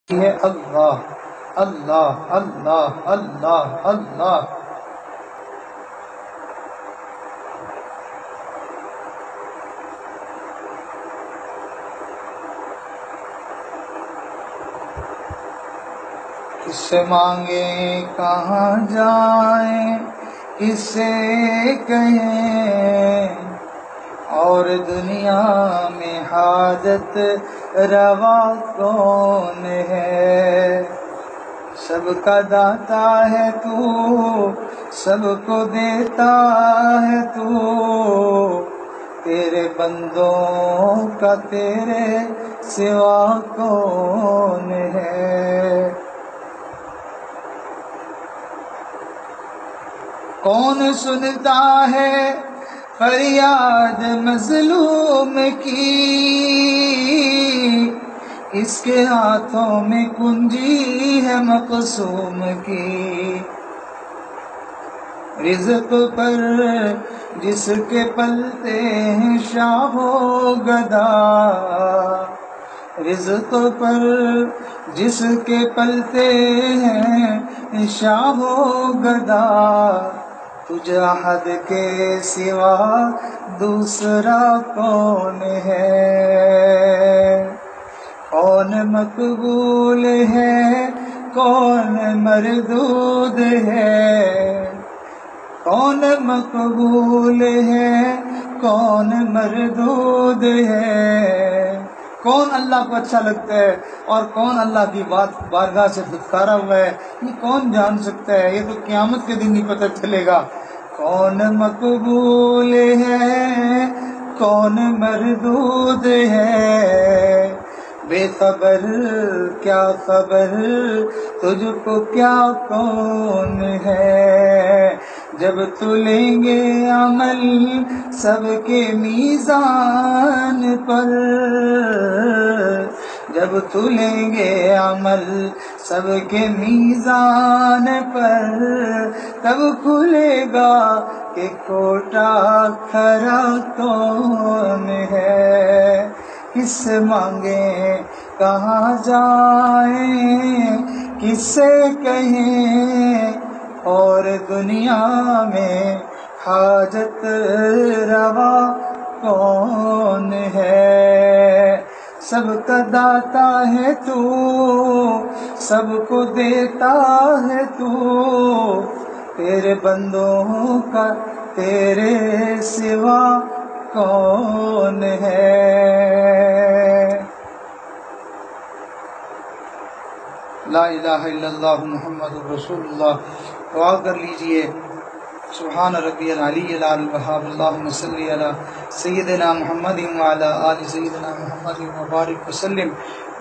ہے اللہ اللہ اللہ اللہ اللہ۔ کس سے مانگیں کہاں جائیں، کس سے کہیں، اور دنیا میں حاجت روا کون ہے؟ سب کا داتا ہے تو، سب کو دیتا ہے تو، تیرے بندوں کا تیرے سوا کون ہے؟ کون سنتا ہے فریاد مظلوم کی، اس کے ہاتھوں میں کنجی ہے مقسوم کی۔ رزق پر جس کے پلتے ہیں شاہ و گدا، رزق پر جس کے پلتے ہیں شاہ و گدا، تجھ احد کے سوا دوسرا کون ہے؟ کون مقبول ہے کون مردود ہے، کون مقبول ہے کون مردود ہے، کون اللہ کو اچھا لگتا ہے اور کون اللہ کی بارگاہ سے دھتکارا ہوا ہے، یہ کون جان سکتا ہے؟ یہ تو قیامت کے دن ہی پتہ چلے گا۔ کون مقبول ہے کون مردود ہے، بے خبر کیا خبر تجھ کو کیا کون ہے؟ جب تلیں گے عمل سب کے میزان پر، جب تلیں گے عمل سب کے میزان پر، تب کھلے گا کہ کھوٹا کھرا کون ہے؟ کس سے مانگیں کہاں جائیں، کس سے کہیں، اور دنیا میں حاجت روا کون ہے؟ سب کا داتا ہے تو، سب کو دیتا ہے تو، تیرے بندوں کا تیرے سوا کون ہے؟ لا الہ الا اللہ محمد رسول اللہ۔ دعا کر لیجئے، سبحان ربی العلی العلی الوہاب، اللہم صلی علی سیدنا محمد وعلی آل سیدنا محمد وبارک وسلم۔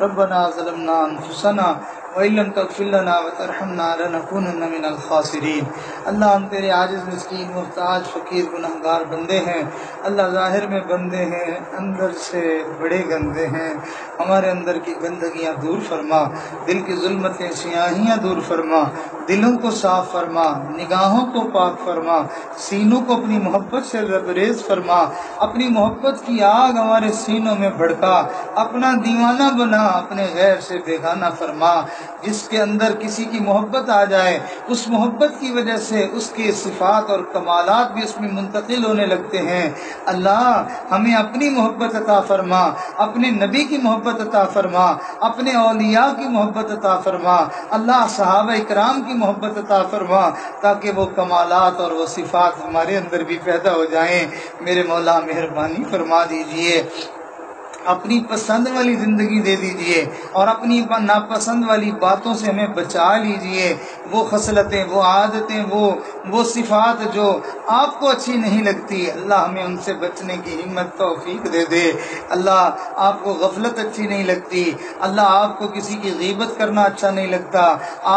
ربنا ظلمنا انفسنا وَإِن لَّمْ تَغْفِرْ لَنَا وَتَرْحَمْنَا لَنَكُونَنَّ مِنَ الْخَاسِرِينَ۔ اللہ ہم تیرے عاجز مسکین محتاج فقیر گنہگار بندے ہیں، اللہ ظاہر میں بندے ہیں، اندر سے بڑے گندے ہیں، ہمارے اندر کی گندگیاں دور فرما، دل کی ظلمتیں سیاہیاں دور فرما، دلوں کو صاف فرما، نگاہوں کو پاک فرما، سینوں کو اپنی محبت سے لبریز فرما، اپنی محبت کی آگ ہمارے سینوں میں بھڑکا، اپنا دیوانہ بنا، اپنے غیر سے بیگانہ فرما۔ جس کے اندر کسی کی محبت آ جائے، اس محبت کی وجہ سے اس کے صفات اور کمالات بھی اس میں منتقل ہونے لگتے ہیں۔ اللہ ہمیں اپنی محبت عطا فرما، اپنے نبی کی محبت عطا فرما، اپنے اولیاء کی محبت عطا فرما، اللہ صحابہ اکرام کی محبت عطا فرما، تاکہ وہ کمالات اور وہ صفات ہمارے اندر بھی پیدا ہو جائیں۔ میرے مولا مہربانی فرما دیجئے، اپنی پسند والی زندگی دے دیجئے اور اپنی ناپسند والی باتوں سے ہمیں بچا لیجئے۔ وہ خصلتیں، وہ عادتیں، وہ صفات جو آپ کو اچھی نہیں لگتی، اللہ ہمیں ان سے بچنے کی ہمت توفیق دے دے۔ اللہ آپ کو غفلت اچھی نہیں لگتی، اللہ آپ کو کسی کی غیبت کرنا اچھا نہیں لگتا،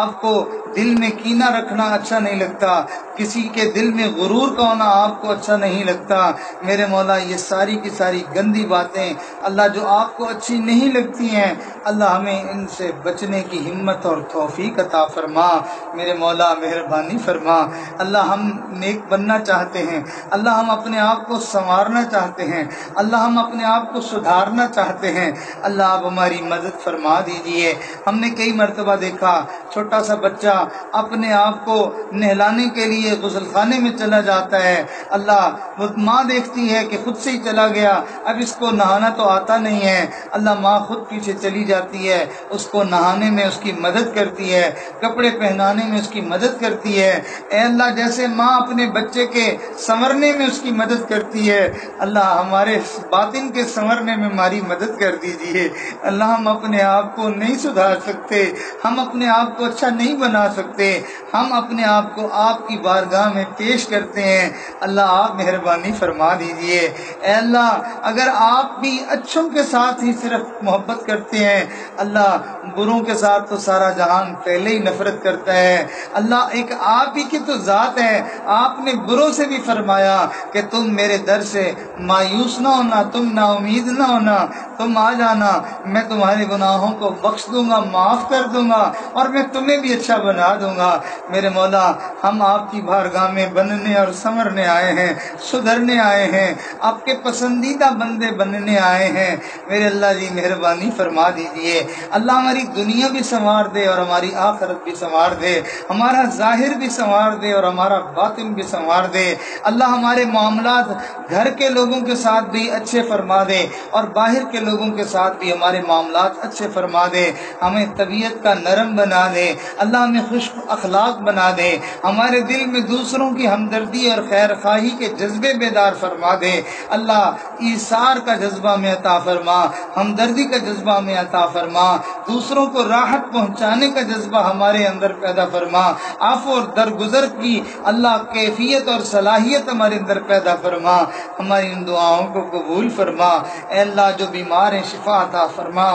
آپ کو دل میں کینہ رکھنا اچھا نہیں لگتا، کسی کے دل میں غرور کا ہونا آپ کو اچھا نہیں لگتا۔ میرے مولا یہ ساری کی ساری گندی باتیں اللہ اللہ جو آپ کو اچھی نہیں لگتی ہیں اللہ ہمیں ان سے بچنے کی ہمت اور توفیق عطا فرما۔ میرے مولا مہربانی فرما۔ اللہ ہم نیک بننا چاہتے ہیں، اللہ ہم اپنے آپ کو سنوارنا چاہتے ہیں، اللہ ہم اپنے آپ کو سدھارنا چاہتے ہیں، اللہ آپ ہماری مدد فرما دیجئے۔ ہم نے کئی مرتبہ دیکھا چھوٹا سا بچہ اپنے آپ کو نہلانے کے لیے غسل خانے میں چلا جاتا ہے، اللہ وہ ماں دیکھتی ہے کہ خود سے ہی چلا گیا، اب اس کو نہانا تو آتا نہیں ہے، اللہ ماں خود پیچھے چلی جاتی ہے، اس کو نہانے میں اس کی مدد کرتی ہے، کپڑے پہنانے میں اس کی مدد کرتی ہے۔ اے اللہ جیسے ماں اپنے بچے کے سنورنے میں اس کی مدد کرتی ہے، اللہ ہمارے باطن کے سنورنے میں ہماری مدد کر دیجئے۔ اللہ ہم اپنے آپ کو نہیں سدھار سکتے، ہم اپنے آپ کو اچھا نہیں بنا سکتے، ہم اپنے آپ کو آپ کی بارگاہ میں پیش کرتے ہیں، اللہ آپ مہربانی فرما دیجئے۔ اے اللہ اگر آپ بھی اچھوں کے ساتھ ہی صرف محبت کرتے ہیں، اللہ بروں کے ساتھ تو سارا جہان پہلے ہی نفرت کرتا ہے، اللہ ایک آپ ہی کی تو ذات ہے، آپ نے بروں سے بھی فرمایا کہ تم میرے در سے مایوس نہ ہونا، تم نا امید نہ ہونا، تم آ جانا، میں تمہارے گناہوں کو بخش دوں گا، معاف کر دوں گا اور میں تمہیں بھی اچھا بنا دوں گا۔ میرے مولا ہم آپ کی بارگاہ میں بننے اور سنورنے آئے ہیں، سدھرنے آئے ہیں، آپ کے پسندیدہ بندے بننے آئے ہیں، میرے اللہ جی مہربانی فرما دیجئے۔ اللہ ہماری دنیا بھی سنوار دے اور ہماری آخرت بھی سنوار دے، ہمارا ظاہر بھی سنوار دے اور ہمارا باطن بھی سنوار دے، اللہ ہمارے معاملات گھر کے لوگوں کے ساتھ بھی اچھے فرما دے اور باہر کے لوگوں کے ساتھ بھی ہمارے معاملات اچھے فرما دے، ہمیں طبیعت کا نرم بنا دے، اللہ ہمیں خوش اخلاق بنا دے، ہمارے دل میں دوسروں کی ہمدردی اور خیر خواہی کے جذبے بیدار فرما دے، اللہ ایثار کا جذبہ میں عطا فرما، ہمدردی کا جذبہ میں عطا فرما، دوسروں کو راحت پہنچانے کا جذبہ ہمارے اندر پیدا فرما، عفو اور درگزر کی اللہ کیفیت اور صلاحیت ہمارے اندر پیدا فرما، ہماری ان دعاؤں کو قبول فرما۔ اے اللہ جو بیمار ہیں شفا عطا فرما،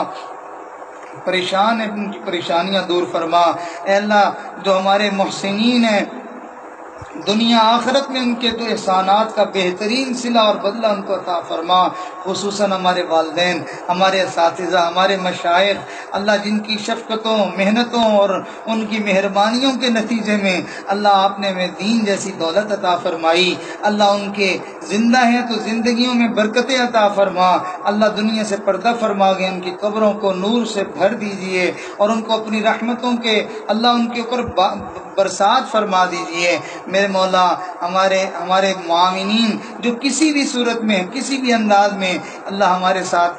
پریشان ہیں ان کی پریشانیاں دور فرما۔ اے اللہ جو ہمارے محسنین ہیں دنیا آخرت میں ان کے تو احسانات کا بہترین صلہ اور بدلہ ان کو عطا فرما، خصوصاً ہمارے والدین، ہمارے اساتذہ، ہمارے مشائخ، اللہ جن کی شفقتوں، محنتوں اور ان کی مہربانیوں کے نتیجے میں اللہ آپ نے ہمیں دین جیسی دولت عطا فرمائی، اللہ ان کے زندہ ہیں تو زندگیوں میں برکتیں عطا فرما، اللہ دنیا سے پردہ فرما گئے ان کی قبروں کو نور سے بھر دیجئے اور ان کو اپنی رحمتوں کے اللہ ان کے اوپر برسات فرما دیجئے۔ میرے مولا ہمارے معاونین جو کسی بھی صورت میں کسی بھی انداز میں اللہ ہمارے ساتھ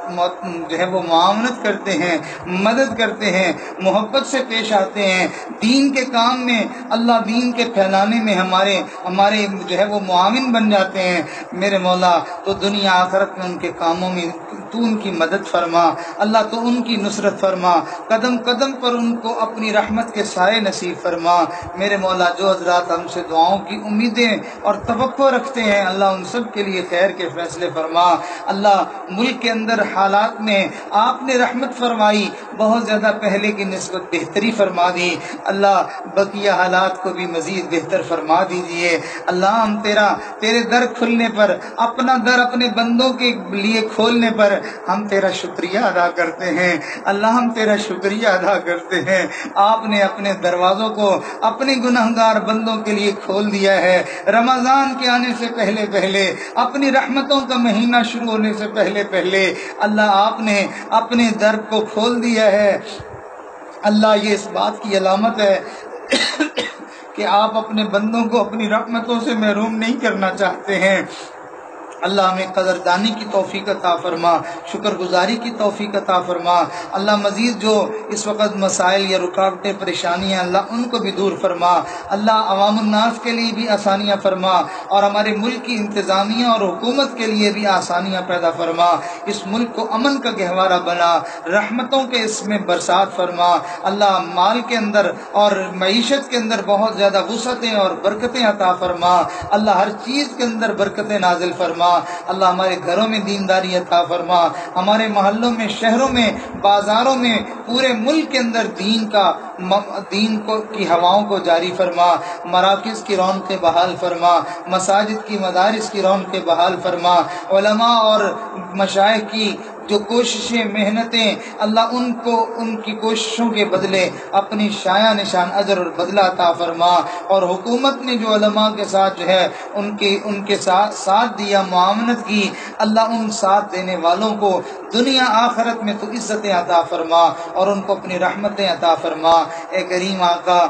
جو ہے وہ معاونت کرتے ہیں، مدد کرتے ہیں، محبت سے پیش آتے ہیں، دین کے کام میں اللہ دین کے پھیلانے میں ہمارے جو ہے وہ معاون بن جاتے ہیں، میرے مولا تو دنیا آخرت میں ان کے کاموں میں تو ان کی مدد فرما، اللہ تو ان کی نصرت فرما، قدم قدم پر ان کو اپنی رحمت کے سائے نصیب فرما۔ میرے مولا جو حضرات ہم سے دعاؤں کی امیدیں اور توقع رکھتے ہیں اللہ ان سب کے لیے خیر کے فیصلے فرما، اللہ ملک کے اندر حالات میں آپ نے رحمت فرمائی، بہت زیادہ پہلے کی نسبت بہتری فرما دی، اللہ بقیہ حالات کو بھی مزید بہتر فرما دیجئے۔ اللہ ہم تیرے در کھلنے پر، اپنا در اپنے بندوں کے لیے کھولنے پر ہم تیرا شکریہ ادا کرتے ہیں، اللہ ہم تیرا شکریہ ادا کرتے ہیں، آپ نے اپنے دروازوں کو اپنے گنہگار بندوں کے لیے کھول دیا ہے، رمضان کے آنے سے پہلے اپنی رحمتوں کا مہینہ شروع ہونے سے پہلے اللہ آپ نے اپنے در کو کھول دیا ہے، اللہ یہ اس بات کی علامت ہے کہ آپ اپنے بندوں کو اپنی رحمتوں سے محروم نہیں کرنا چاہتے ہیں۔ اللہ ہمیں قدردانی کی توفیق عطا فرما، شکر گزاری کی توفیق عطا فرما، اللہ مزید جو اس وقت مسائل یا رکاوٹیں پریشانیاں اللہ ان کو بھی دور فرما، اللہ عوام الناس کے لیے بھی آسانیاں فرما اور ہمارے ملک کی انتظامیہ اور حکومت کے لیے بھی آسانیاں پیدا فرما، اس ملک کو امن کا گہوارہ بنا، رحمتوں کے اس میں برسات فرما، اللہ مال کے اندر اور معیشت کے اندر بہت زیادہ وسعتیں اور برکتیں عطا فرما، اللہ ہر چیز کے اندر برکتیں نازل فرما، اللہ ہمارے گھروں میں دینداری عطا فرما، ہمارے محلوں میں، شہروں میں، بازاروں میں، پورے ملک کے اندر دین کی ہواؤں کو جاری فرما، مراکز کی رونقیں بحال فرما، مساجد کی مدارس کی رونقیں بحال فرما، علماء اور مشائخ کی جو کوششیں محنتیں اللہ ان کی کوششوں کے بدلے اپنی شایع نشان اجر اور بدلہ عطا فرما، اور حکومت نے جو علماء کے ساتھ جو ہے ان کے ساتھ دیا، معاونت کی، اللہ ان ساتھ دینے والوں کو دنیا آخرت میں تو عزتیں عطا فرما اور ان کو اپنی رحمتیں عطا فرما۔ اے کریم آقا،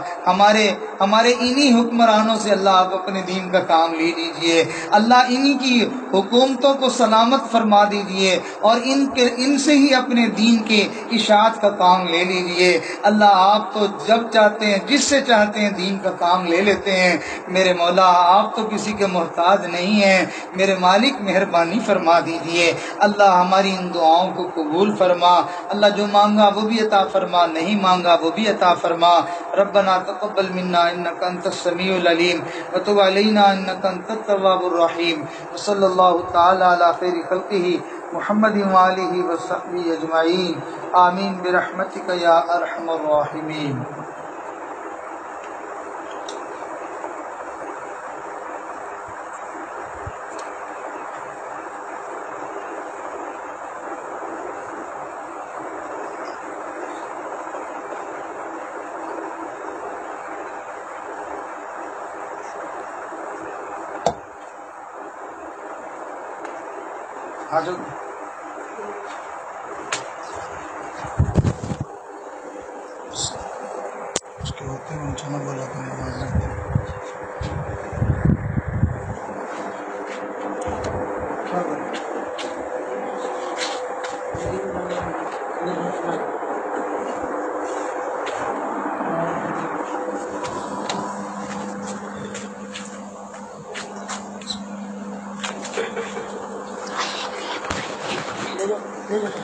ہمارے انہی حکمرانوں سے اللہ آپ اپنے دین کا کام لے لیجئے، اللہ انہی کی حکومتوں کو سلامت فرما دیجئے اور ان سے ہی اپنے دین کے اشاعت کا کام لے لیجئے۔ اللہ آپ تو جب چاہتے ہیں، جس سے چاہتے ہیں دین کا کام لے لیتے ہیں۔ میرے مولا، آپ تو کسی کے محتاج نہیں ہیں، میرے مالک مہربانی فرما دیجئے۔ اللہ ہماری ان دعاؤں کو قبول فرما، اللہ جو مانگا وہ بھی عطا فرما، نہیں مانگا وہ بھی عطا فرما۔ ربنا تقبل منا انك انت السميع العليم وتب علينا انك انت التواب الرحيم، وصلى الله تعالى على خير خلقه محمد وآله وصحبه اجمعين، آمين برحمتك يا ارحم الراحمين۔ آجو اس کے ہوتے ہیں چنا بولا تو نماز لگتے کیا کریں۔ لے جاؤ